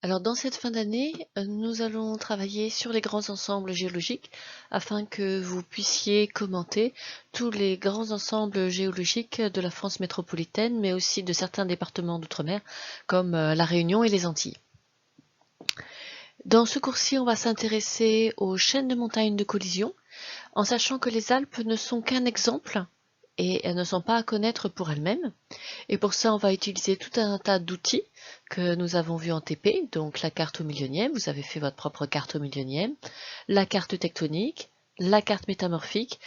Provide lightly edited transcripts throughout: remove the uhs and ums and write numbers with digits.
Alors dans cette fin d'année, nous allons travailler sur les grands ensembles géologiques afin que vous puissiez commenter tous les grands ensembles géologiques de la France métropolitaine, mais aussi de certains départements d'outre-mer comme La Réunion et les Antilles. Dans ce cours-ci, on va s'intéresser aux chaînes de montagnes de collision, en sachant que les Alpes ne sont qu'un exemple et elles ne sont pas à connaître pour elles-mêmes. Et pour ça, on va utiliser tout un tas d'outils que nous avons vus en TP, donc la carte au millionième, vous avez fait votre propre carte au millionième, la carte tectonique, la carte métamorphique.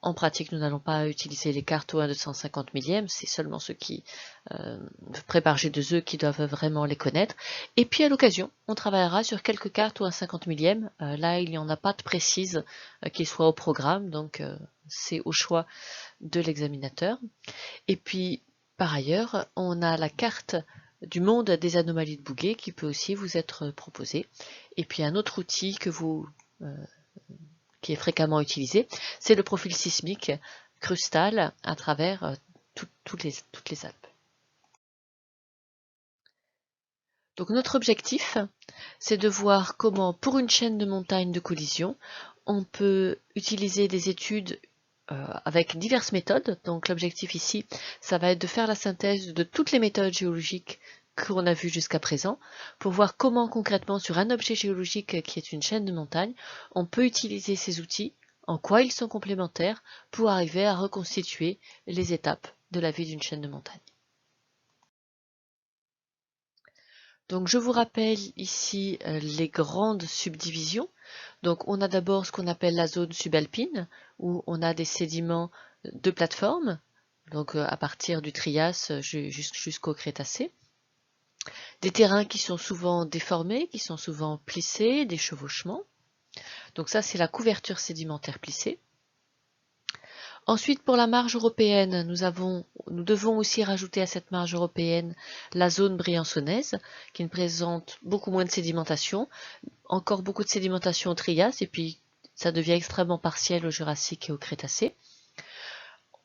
En pratique, nous n'allons pas utiliser les cartes au 1/250 millième, c'est seulement ceux qui préparent G2E qui doivent vraiment les connaître. Et puis à l'occasion, on travaillera sur quelques cartes au 1/50 millième. Là, il n'y en a pas de précise qui soit au programme, donc c'est au choix de l'examinateur. Et puis, par ailleurs, on a la carte du monde des anomalies de Bouguer qui peut aussi vous être proposée. Et puis un autre outil qui est fréquemment utilisé, c'est le profil sismique crustal à travers toutes les Alpes. Donc notre objectif, c'est de voir comment, pour une chaîne de montagnes de collision, on peut utiliser des études avec diverses méthodes. Donc l'objectif ici, ça va être de faire la synthèse de toutes les méthodes géologiques qu'on a vues jusqu'à présent, pour voir comment concrètement sur un objet géologique qui est une chaîne de montagne, on peut utiliser ces outils, en quoi ils sont complémentaires, pour arriver à reconstituer les étapes de la vie d'une chaîne de montagne. Donc je vous rappelle ici les grandes subdivisions. Donc on a d'abord ce qu'on appelle la zone subalpine, où on a des sédiments de plateforme, donc à partir du Trias jusqu'au Crétacé. Des terrains qui sont souvent déformés, qui sont souvent plissés, des chevauchements. Donc ça c'est la couverture sédimentaire plissée. Ensuite, pour la marge européenne, nous devons aussi rajouter à cette marge européenne la zone briançonnaise, qui ne présente beaucoup moins de sédimentation, encore beaucoup de sédimentation au Trias, et puis ça devient extrêmement partiel au Jurassique et au Crétacé.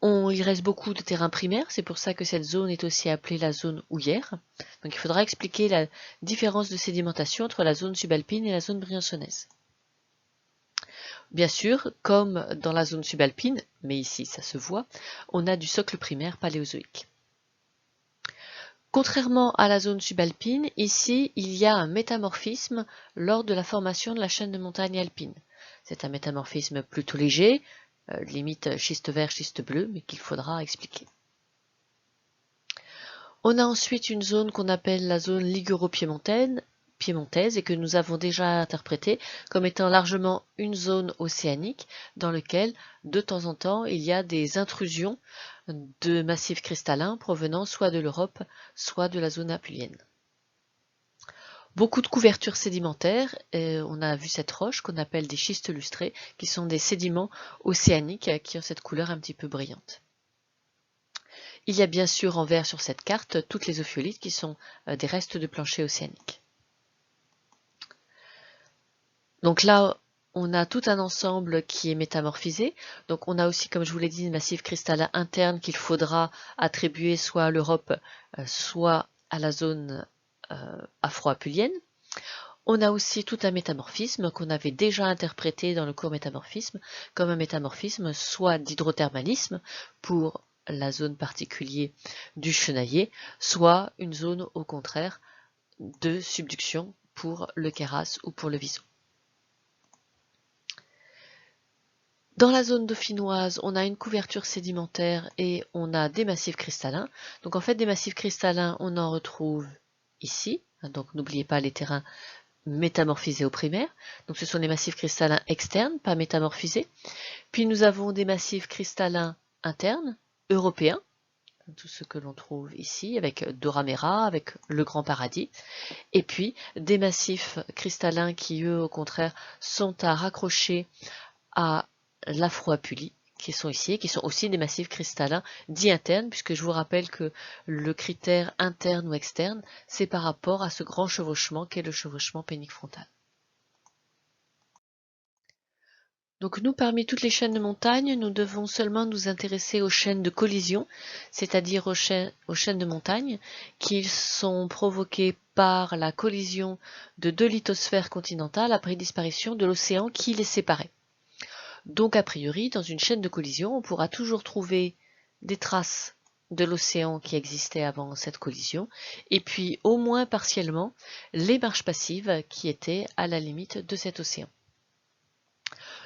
Il reste beaucoup de terrains primaires, c'est pour ça que cette zone est aussi appelée la zone houillère. Donc il faudra expliquer la différence de sédimentation entre la zone subalpine et la zone briançonnaise. Bien sûr, comme dans la zone subalpine, mais ici ça se voit, on a du socle primaire paléozoïque. Contrairement à la zone subalpine, ici il y a un métamorphisme lors de la formation de la chaîne de montagnes alpines. C'est un métamorphisme plutôt léger, limite schiste vert, schiste bleu, mais qu'il faudra expliquer. On a ensuite une zone qu'on appelle la zone liguro-piémontaise et que nous avons déjà interprétée comme étant largement une zone océanique dans laquelle, de temps en temps, il y a des intrusions de massifs cristallins provenant soit de l'Europe, soit de la zone apulienne. Beaucoup de couvertures sédimentaires, on a vu cette roche qu'on appelle des schistes lustrés, qui sont des sédiments océaniques qui ont cette couleur un petit peu brillante. Il y a bien sûr en vert sur cette carte toutes les ophiolites qui sont des restes de plancher océanique. Donc là, on a tout un ensemble qui est métamorphisé. Donc on a aussi, comme je vous l'ai dit, des massifs cristallins internes qu'il faudra attribuer soit à l'Europe, soit à la zone afro-apulienne. On a aussi tout un métamorphisme qu'on avait déjà interprété dans le cours métamorphisme comme un métamorphisme soit d'hydrothermalisme pour la zone particulière du Chenaillé, soit une zone au contraire de subduction pour le Queyras ou pour le Vison. Dans la zone dauphinoise, on a une couverture sédimentaire et on a des massifs cristallins. Donc en fait, des massifs cristallins, on en retrouve ici. Donc n'oubliez pas les terrains métamorphisés au primaire. Donc ce sont les massifs cristallins externes, pas métamorphisés. Puis nous avons des massifs cristallins internes, européens, tout ce que l'on trouve ici, avec Doramera, avec le Grand Paradis. Et puis des massifs cristallins qui, eux, au contraire, sont à raccrocher à l'Afro-Apulie, qui sont ici, et qui sont aussi des massifs cristallins dits internes, puisque je vous rappelle que le critère interne ou externe, c'est par rapport à ce grand chevauchement qu'est le chevauchement pénique frontal. Donc nous, parmi toutes les chaînes de montagne, nous devons seulement nous intéresser aux chaînes de collision, c'est-à-dire aux chaînes de montagne qui sont provoquées par la collision de deux lithosphères continentales après disparition de l'océan qui les séparait. Donc a priori, dans une chaîne de collision, on pourra toujours trouver des traces de l'océan qui existait avant cette collision, et puis au moins partiellement les marches passives qui étaient à la limite de cet océan.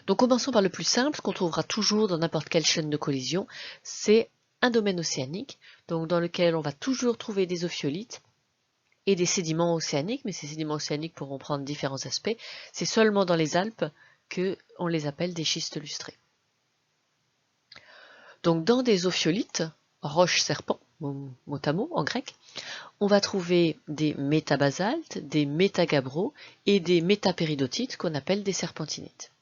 Donc commençons par le plus simple, qu'on trouvera toujours dans n'importe quelle chaîne de collision, c'est un domaine océanique, donc dans lequel on va toujours trouver des ophiolites et des sédiments océaniques, mais ces sédiments océaniques pourront prendre différents aspects. C'est seulement dans les Alpes qu'on les appelle des schistes lustrés. Donc dans des ophiolites, roches serpents, mot à mot en grec, on va trouver des métabasaltes, des métagabbros et des métapéridotites qu'on appelle des serpentinites.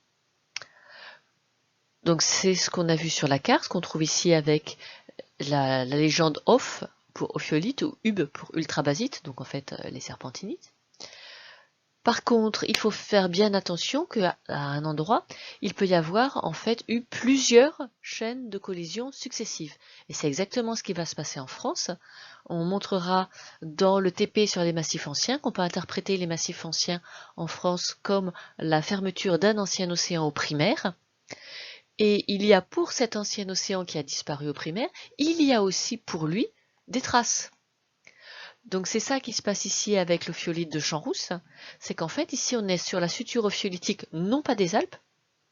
Donc c'est ce qu'on a vu sur la carte, qu'on trouve ici avec la légende Oph pour ophiolite ou Ub pour ultrabasite, donc en fait les serpentinites. Par contre, il faut faire bien attention qu'à un endroit, il peut y avoir en fait eu plusieurs chaînes de collision successives. Et c'est exactement ce qui va se passer en France. On montrera dans le TP sur les massifs anciens qu'on peut interpréter les massifs anciens en France comme la fermeture d'un ancien océan au primaire. Et il y a pour cet ancien océan qui a disparu au primaire, il y a aussi pour lui des traces. Donc c'est ça qui se passe ici avec l'ophiolite de Champs-Rousse, c'est qu'en fait ici on est sur la suture ophiolitique non pas des Alpes,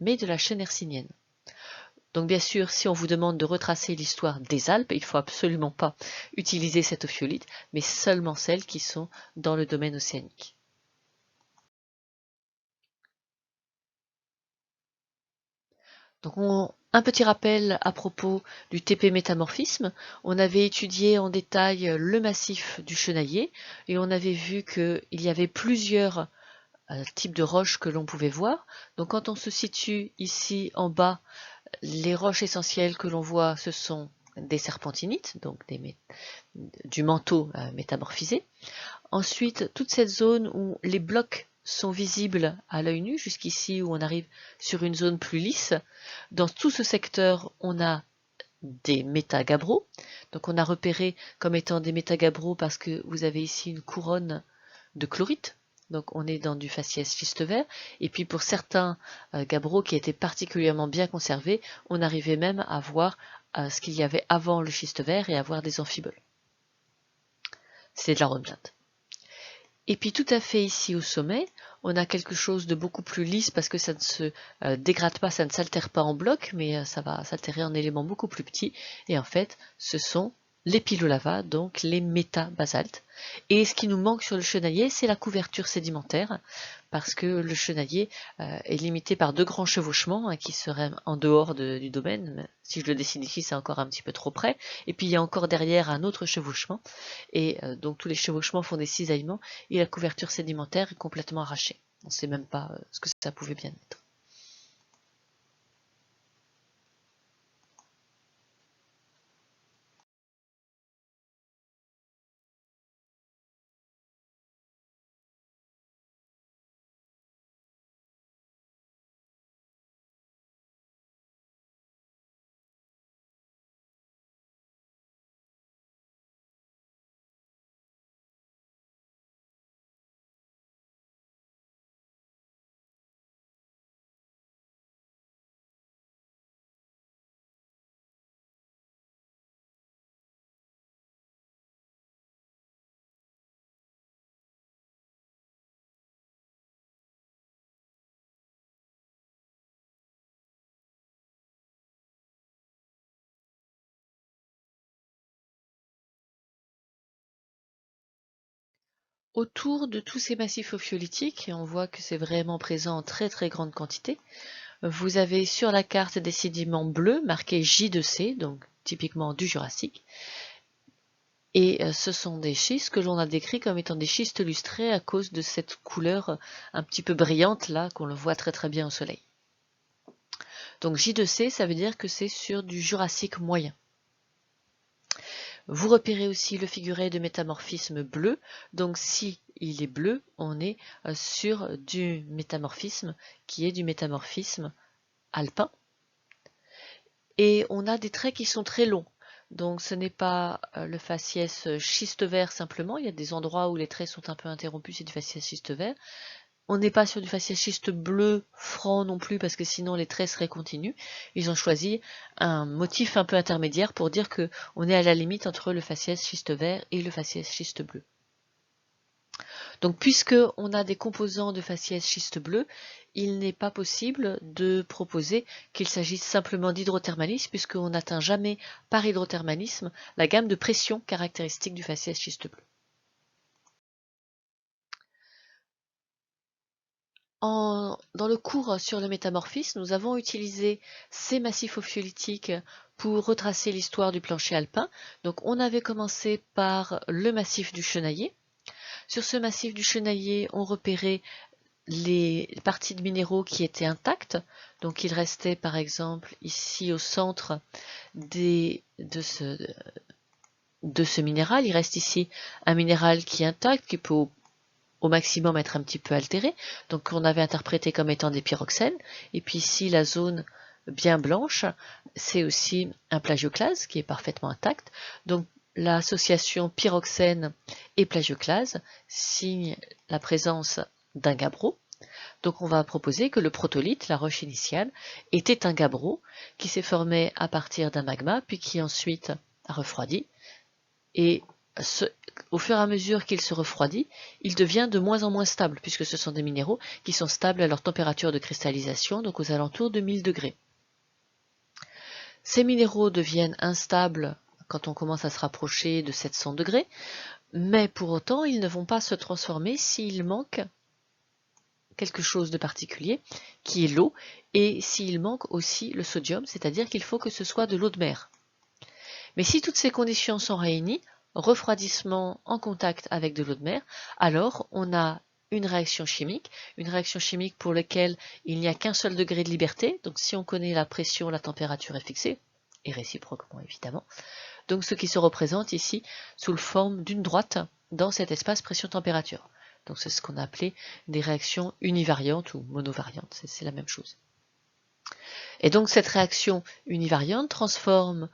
mais de la chaîne hercynienne. Donc bien sûr, si on vous demande de retracer l'histoire des Alpes, il ne faut absolument pas utiliser cette ophiolite, mais seulement celles qui sont dans le domaine océanique. Donc un petit rappel à propos du TP métamorphisme. On avait étudié en détail le massif du Chenaillé et on avait vu qu'il y avait plusieurs types de roches que l'on pouvait voir. Donc quand on se situe ici en bas, les roches essentielles que l'on voit, ce sont des serpentinites, donc du manteau métamorphisé. Ensuite, toute cette zone où les blocs sont visibles à l'œil nu, jusqu'ici où on arrive sur une zone plus lisse. Dans tout ce secteur, on a des métagabbros. Donc on a repéré comme étant des métagabbros parce que vous avez ici une couronne de chlorite. Donc on est dans du faciès schiste vert. Et puis pour certains gabbros qui étaient particulièrement bien conservés, on arrivait même à voir ce qu'il y avait avant le schiste vert et à voir des amphiboles. C'est de la hornblende. Et puis tout à fait ici au sommet, on a quelque chose de beaucoup plus lisse parce que ça ne se dégrade pas, ça ne s'altère pas en bloc, mais ça va s'altérer en éléments beaucoup plus petits. Et en fait, ce sont les pilolavas, donc les métabasaltes. Et ce qui nous manque sur le Chenaillé, c'est la couverture sédimentaire, parce que le Chenaillé est limité par deux grands chevauchements qui seraient en dehors du domaine. Si je le dessine ici, c'est encore un petit peu trop près. Et puis il y a encore derrière un autre chevauchement, et donc tous les chevauchements font des cisaillements, et la couverture sédimentaire est complètement arrachée. On ne sait même pas ce que ça pouvait bien être. Autour de tous ces massifs ophiolitiques, et on voit que c'est vraiment présent en très très grande quantité, vous avez sur la carte des sédiments bleus marqués J2C, donc typiquement du Jurassique, et ce sont des schistes que l'on a décrits comme étant des schistes lustrés à cause de cette couleur un petit peu brillante là qu'on le voit très très bien au soleil. Donc J2C, ça veut dire que c'est sur du Jurassique moyen. Vous repérez aussi le figuré de métamorphisme bleu, donc si il est bleu, on est sur du métamorphisme qui est du métamorphisme alpin. Et on a des traits qui sont très longs. Donc ce n'est pas le faciès schiste vert simplement, il y a des endroits où les traits sont un peu interrompus, c'est du faciès schiste vert. On n'est pas sur du faciès schiste bleu franc non plus parce que sinon les traits seraient continus. Ils ont choisi un motif un peu intermédiaire pour dire que on est à la limite entre le faciès schiste vert et le faciès schiste bleu. Donc puisque on a des composants de faciès schiste bleu, il n'est pas possible de proposer qu'il s'agisse simplement d'hydrothermalisme puisqu'on n'atteint jamais par hydrothermalisme la gamme de pression caractéristique du faciès schiste bleu. Dans le cours sur le métamorphisme, nous avons utilisé ces massifs ophiolitiques pour retracer l'histoire du plancher alpin. Donc on avait commencé par le massif du Chenaillé. Sur ce massif du Chenaillé, on repérait les parties de minéraux qui étaient intactes. Donc il restait par exemple ici au centre de ce minéral, il reste ici un minéral qui est intact, qui peut au maximum être un petit peu altéré, donc on avait interprété comme étant des pyroxènes, et puis ici la zone bien blanche, c'est aussi un plagioclase qui est parfaitement intact, donc l'association pyroxène et plagioclase signe la présence d'un gabbro, donc on va proposer que le protolithe, la roche initiale, était un gabbro qui s'est formé à partir d'un magma, puis qui ensuite a refroidi, et au fur et à mesure qu'il se refroidit, il devient de moins en moins stable, puisque ce sont des minéraux qui sont stables à leur température de cristallisation, donc aux alentours de 1000 degrés. Ces minéraux deviennent instables quand on commence à se rapprocher de 700 degrés, mais pour autant, ils ne vont pas se transformer s'il manque quelque chose de particulier, qui est l'eau, et s'il manque aussi le sodium, c'est-à-dire qu'il faut que ce soit de l'eau de mer. Mais si toutes ces conditions sont réunies, refroidissement en contact avec de l'eau de mer, alors on a une réaction chimique pour laquelle il n'y a qu'un seul degré de liberté, donc si on connaît la pression, la température est fixée, et réciproquement évidemment, donc ce qui se représente ici sous la forme d'une droite dans cet espace pression-température. Donc c'est ce qu'on a appelé des réactions univariantes ou monovariantes, c'est la même chose. Et donc cette réaction univariante transforme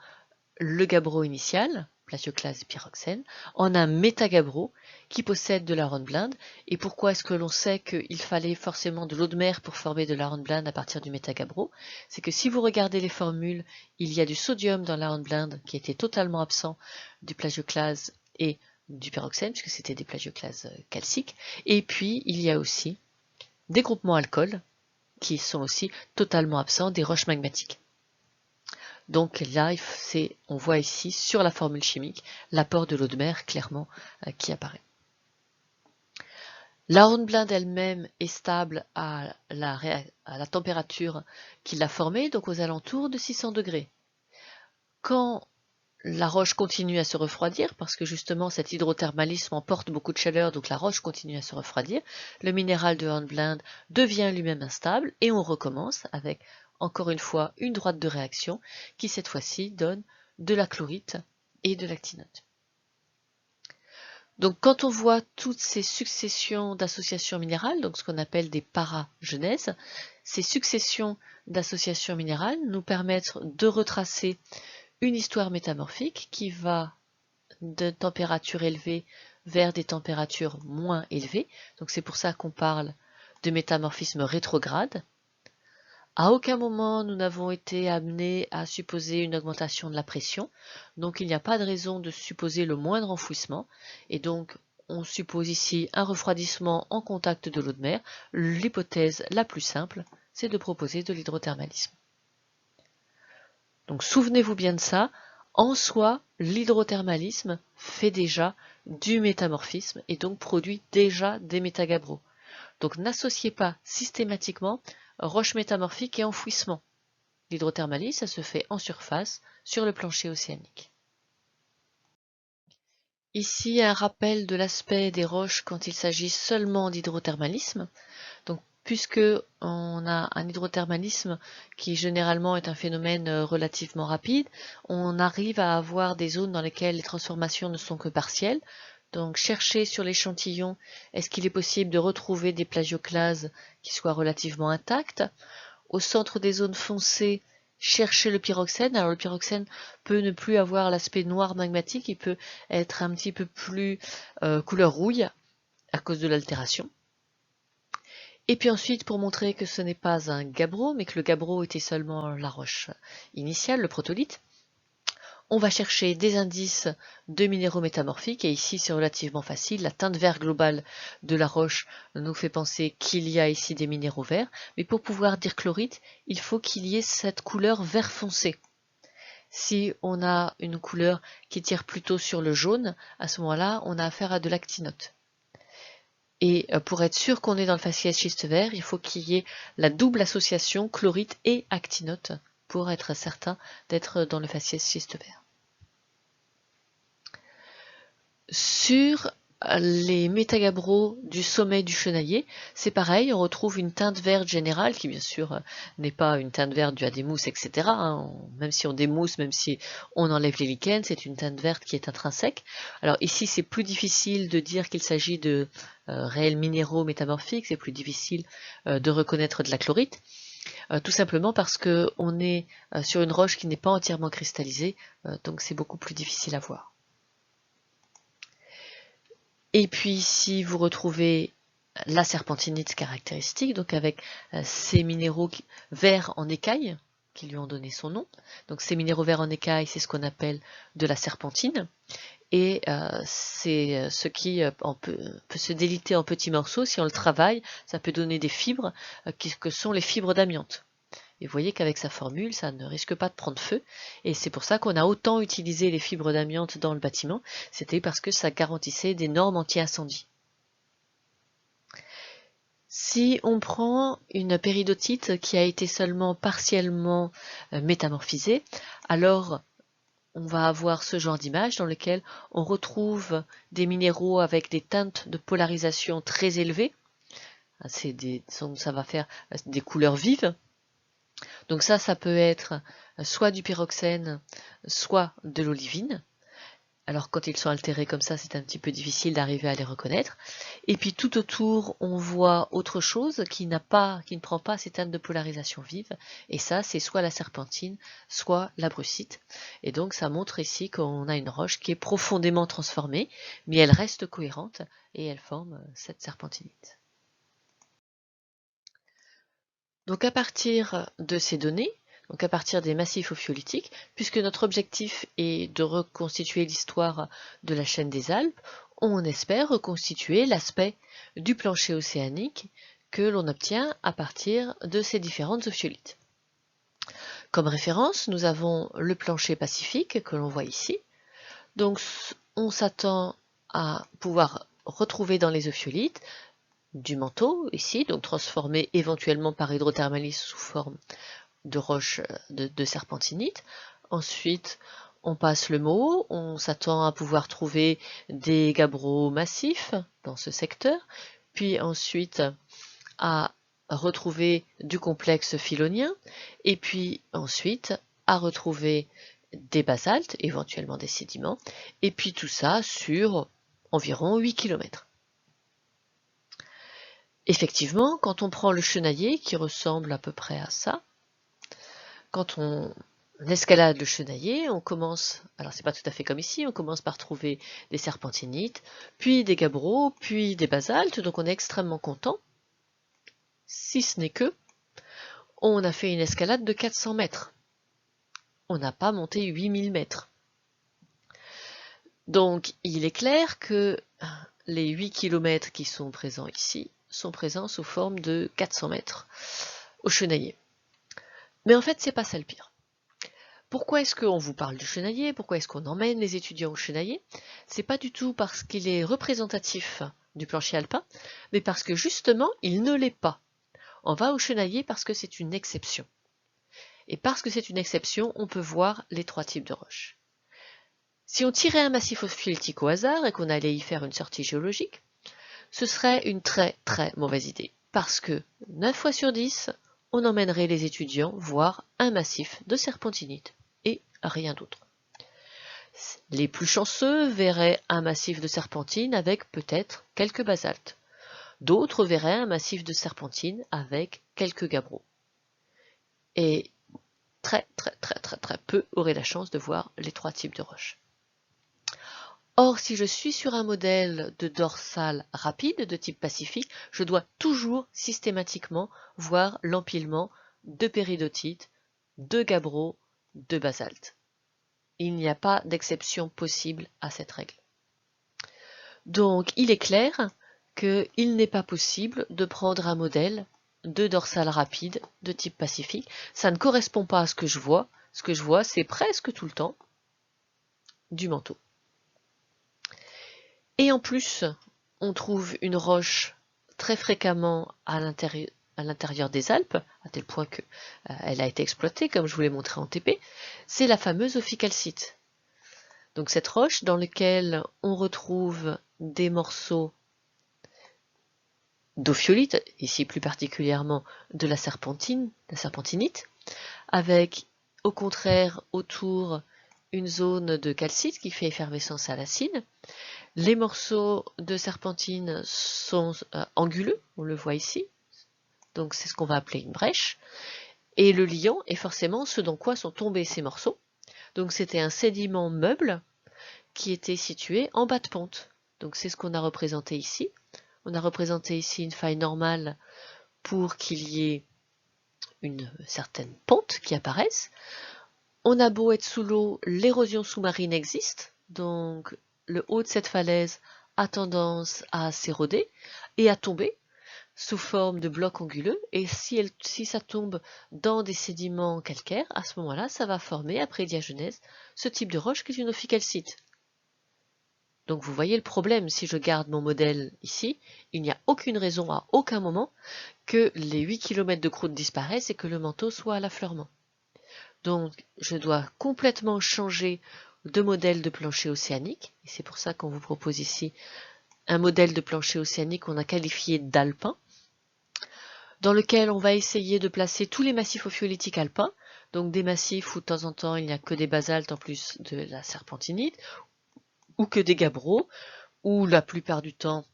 le gabbro initial, plagioclase et pyroxène, en un métagabbro qui possède de la hornblende. Et pourquoi est-ce que l'on sait qu'il fallait forcément de l'eau de mer pour former de la hornblende à partir du métagabbro? C'est que si vous regardez les formules, il y a du sodium dans la hornblende qui était totalement absent du plagioclase et du pyroxène, puisque c'était des plagioclases calciques. Et puis, il y a aussi des groupements alcool qui sont aussi totalement absents des roches magmatiques. Donc là, on voit ici sur la formule chimique l'apport de l'eau de mer clairement qui apparaît. La hornblende elle-même est stable à la température qui l'a formée, donc aux alentours de 600 degrés. Quand la roche continue à se refroidir, parce que justement cet hydrothermalisme emporte beaucoup de chaleur, donc la roche continue à se refroidir, le minéral de hornblende devient lui-même instable et on recommence avec encore une fois une droite de réaction qui cette fois-ci donne de la chlorite et de l'actinote. Donc quand on voit toutes ces successions d'associations minérales, donc ce qu'on appelle des paragenèses, ces successions d'associations minérales nous permettent de retracer une histoire métamorphique qui va de températures élevées vers des températures moins élevées. Donc c'est pour ça qu'on parle de métamorphisme rétrograde. À aucun moment nous n'avons été amenés à supposer une augmentation de la pression, donc il n'y a pas de raison de supposer le moindre enfouissement, et donc on suppose ici un refroidissement en contact de l'eau de mer. L'hypothèse la plus simple, c'est de proposer de l'hydrothermalisme. Donc souvenez-vous bien de ça, en soi, l'hydrothermalisme fait déjà du métamorphisme et donc produit déjà des métagabbros. Donc n'associez pas systématiquement roche métamorphique et enfouissement. L'hydrothermalisme, ça se fait en surface, sur le plancher océanique. Ici, un rappel de l'aspect des roches quand il s'agit seulement d'hydrothermalisme. Donc, puisque on a un hydrothermalisme qui généralement est un phénomène relativement rapide, on arrive à avoir des zones dans lesquelles les transformations ne sont que partielles. Donc chercher sur l'échantillon, est-ce qu'il est possible de retrouver des plagioclases qui soient relativement intactes? Au centre des zones foncées, chercher le pyroxène. Alors le pyroxène peut ne plus avoir l'aspect noir magmatique, il peut être un petit peu plus couleur rouille à cause de l'altération. Et puis ensuite, pour montrer que ce n'est pas un gabbro, mais que le gabbro était seulement la roche initiale, le protolithe, on va chercher des indices de minéraux métamorphiques, et ici c'est relativement facile. La teinte vert globale de la roche nous fait penser qu'il y a ici des minéraux verts, mais pour pouvoir dire chlorite, il faut qu'il y ait cette couleur vert foncé. Si on a une couleur qui tire plutôt sur le jaune, à ce moment-là, on a affaire à de l'actinote. Et pour être sûr qu'on est dans le faciès schiste vert, il faut qu'il y ait la double association chlorite et actinote pour être certain d'être dans le faciès schiste vert. Sur les métagabbros du sommet du chenailler, c'est pareil, on retrouve une teinte verte générale qui bien sûr n'est pas une teinte verte due à des mousses, etc. Même si on démousse, même si on enlève les lichens, c'est une teinte verte qui est intrinsèque. Alors ici c'est plus difficile de dire qu'il s'agit de réels minéraux métamorphiques, c'est plus difficile de reconnaître de la chlorite. Tout simplement parce qu'on est sur une roche qui n'est pas entièrement cristallisée, donc c'est beaucoup plus difficile à voir. Et puis ici, vous retrouvez la serpentinite caractéristique, donc avec ces minéraux verts en écaille, qui lui ont donné son nom. Donc ces minéraux verts en écaille, c'est ce qu'on appelle de la serpentine. Et c'est ce qui peut se déliter en petits morceaux. Si on le travaille, ça peut donner des fibres que sont les fibres d'amiante. Et vous voyez qu'avec sa formule, ça ne risque pas de prendre feu. Et c'est pour ça qu'on a autant utilisé les fibres d'amiante dans le bâtiment. C'était parce que ça garantissait des normes anti-incendie. Si on prend une péridotite qui a été seulement partiellement métamorphisée, alors on va avoir ce genre d'image dans lequel on retrouve des minéraux avec des teintes de polarisation très élevées. Ça va faire des couleurs vives. Donc ça peut être soit du pyroxène, soit de l'olivine. Alors quand ils sont altérés comme ça, c'est un petit peu difficile d'arriver à les reconnaître. Et puis tout autour, on voit autre chose qui ne prend pas ces teintes de polarisation vive. Et ça, c'est soit la serpentine, soit la brucite. Et donc ça montre ici qu'on a une roche qui est profondément transformée, mais elle reste cohérente et elle forme cette serpentinite. Donc à partir de ces données, donc à partir des massifs ophiolitiques, puisque notre objectif est de reconstituer l'histoire de la chaîne des Alpes, on espère reconstituer l'aspect du plancher océanique que l'on obtient à partir de ces différentes ophiolites. Comme référence, nous avons le plancher pacifique que l'on voit ici. Donc on s'attend à pouvoir retrouver dans les ophiolites du manteau ici, donc transformé éventuellement par hydrothermalisme sous forme de roche de serpentinite. Ensuite, on passe le Moho, on s'attend à pouvoir trouver des gabbros massifs dans ce secteur, puis ensuite à retrouver du complexe philonien, et puis ensuite à retrouver des basaltes, éventuellement des sédiments, et puis tout ça sur environ 8 km. Effectivement, quand on prend le chenailler, qui ressemble à peu près à ça, quand on escalade le chenailler, on commence, alors c'est pas tout à fait comme ici, on commence par trouver des serpentinites, puis des gabbros, puis des basaltes, donc on est extrêmement content, si ce n'est que on a fait une escalade de 400 mètres. On n'a pas monté 8000 mètres. Donc il est clair que les 8 km qui sont présents ici sont présents sous forme de 400 mètres au chenailler. Mais en fait, c'est pas ça le pire. Pourquoi est-ce qu'on vous parle du chenailler? Pourquoi est-ce qu'on emmène les étudiants au chenailler? C'est pas du tout parce qu'il est représentatif du plancher alpin, mais parce que justement, il ne l'est pas. On va au chenailler parce que c'est une exception. Et parce que c'est une exception, on peut voir les trois types de roches. Si on tirait un massif ophiolitique au hasard et qu'on allait y faire une sortie géologique, ce serait une très très mauvaise idée. Parce que 9 fois sur 10, on emmènerait les étudiants voir un massif de serpentinite et rien d'autre. Les plus chanceux verraient un massif de serpentine avec peut-être quelques basaltes. D'autres verraient un massif de serpentine avec quelques gabbros. Et très peu auraient la chance de voir les trois types de roches. Or, si je suis sur un modèle de dorsale rapide de type Pacifique, je dois toujours systématiquement voir l'empilement de péridotite, de gabbro, de basalte. Il n'y a pas d'exception possible à cette règle. Donc, il est clair qu'il n'est pas possible de prendre un modèle de dorsale rapide de type Pacifique. Ça ne correspond pas à ce que je vois. Ce que je vois, c'est presque tout le temps du manteau. Et en plus, on trouve une roche très fréquemment à l'intérieur des Alpes, à tel point qu'elle a été exploitée, comme je vous l'ai montré en TP, c'est la fameuse ophiocalcite. Donc cette roche dans laquelle on retrouve des morceaux d'ophiolite, ici plus particulièrement de la serpentinite, avec au contraire autour une zone de calcite qui fait effervescence à l'acide. Les morceaux de serpentine sont anguleux, on le voit ici, donc c'est ce qu'on va appeler une brèche, et le liant est forcément ce dans quoi sont tombés ces morceaux. Donc c'était un sédiment meuble qui était situé en bas de pente. Donc c'est ce qu'on a représenté ici. On a représenté ici une faille normale pour qu'il y ait une certaine pente qui apparaisse. On a beau être sous l'eau, l'érosion sous-marine existe, donc le haut de cette falaise a tendance à s'éroder et à tomber sous forme de blocs anguleux, et si ça tombe dans des sédiments calcaires, à ce moment-là, ça va former, après diagenèse, ce type de roche qui est une ophiocalcite. Donc vous voyez le problème, si je garde mon modèle ici, il n'y a aucune raison à aucun moment que les 8 km de croûte disparaissent et que le manteau soit à l'affleurement. Donc je dois complètement changer de modèle de plancher océanique, et c'est pour ça qu'on vous propose ici un modèle de plancher océanique qu'on a qualifié d'alpin, dans lequel on va essayer de placer tous les massifs ophiolitiques alpins, donc des massifs où de temps en temps il n'y a que des basaltes en plus de la serpentinite, ou que des gabbros, ou la plupart du temps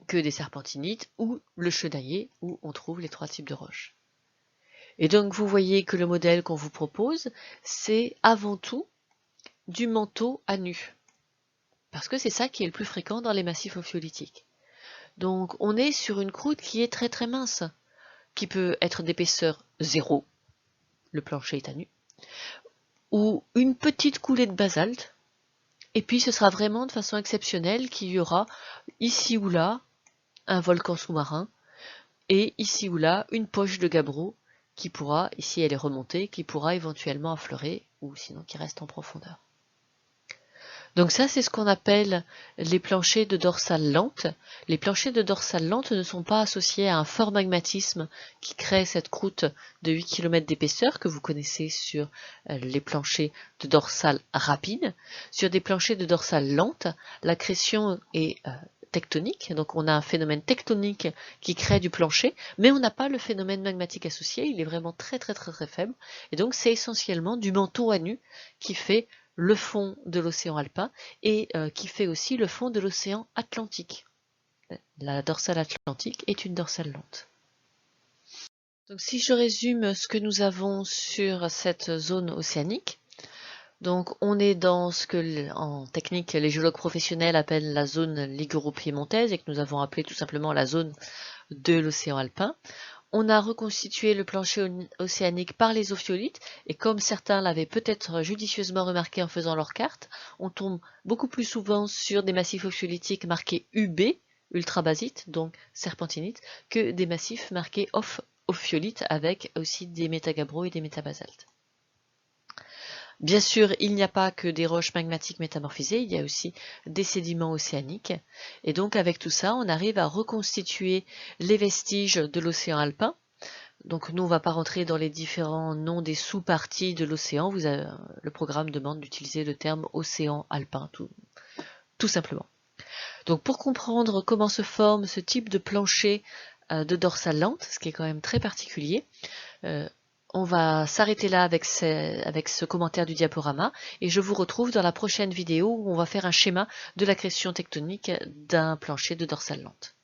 que des serpentinites, ou le chaudaillé, où on trouve les trois types de roches. Et donc vous voyez que le modèle qu'on vous propose, c'est avant tout du manteau à nu, parce que c'est ça qui est le plus fréquent dans les massifs ophiolitiques. Donc on est sur une croûte qui est très mince, qui peut être d'épaisseur 0, le plancher est à nu, ou une petite coulée de basalte, et puis ce sera vraiment de façon exceptionnelle qu'il y aura ici ou là un volcan sous-marin, et ici ou là une poche de gabbro qui pourra, ici elle est remontée, qui pourra éventuellement affleurer, ou sinon qui reste en profondeur. Donc ça, c'est ce qu'on appelle les planchers de dorsale lente. Les planchers de dorsale lente ne sont pas associés à un fort magmatisme qui crée cette croûte de 8 km d'épaisseur que vous connaissez sur les planchers de dorsale rapide. Sur des planchers de dorsale lente, l'accrétion est tectonique, donc on a un phénomène tectonique qui crée du plancher, mais on n'a pas le phénomène magmatique associé, il est vraiment très faible, et donc c'est essentiellement du manteau à nu qui fait le fond de l'océan alpin et qui fait aussi le fond de l'océan Atlantique. La dorsale atlantique est une dorsale lente. Donc si je résume ce que nous avons sur cette zone océanique, donc on est dans ce que en technique les géologues professionnels appellent la zone liguro-piémontaise et que nous avons appelé tout simplement la zone de l'océan alpin. On a reconstitué le plancher océanique par les ophiolites, et comme certains l'avaient peut-être judicieusement remarqué en faisant leur carte, on tombe beaucoup plus souvent sur des massifs ophiolitiques marqués UB, ultrabasite, donc serpentinite, que des massifs marqués ophiolite avec aussi des métagabbros et des métabasaltes. Bien sûr, il n'y a pas que des roches magmatiques métamorphisées, il y a aussi des sédiments océaniques. Et donc avec tout ça, on arrive à reconstituer les vestiges de l'océan alpin. Donc nous, on ne va pas rentrer dans les différents noms des sous-parties de l'océan. Le programme demande d'utiliser le terme océan alpin, tout simplement. Donc pour comprendre comment se forme ce type de plancher de dorsale lente, ce qui est quand même très particulier, on va s'arrêter là avec ce commentaire du diaporama et je vous retrouve dans la prochaine vidéo où on va faire un schéma de l'accrétion tectonique d'un plancher de dorsale lente.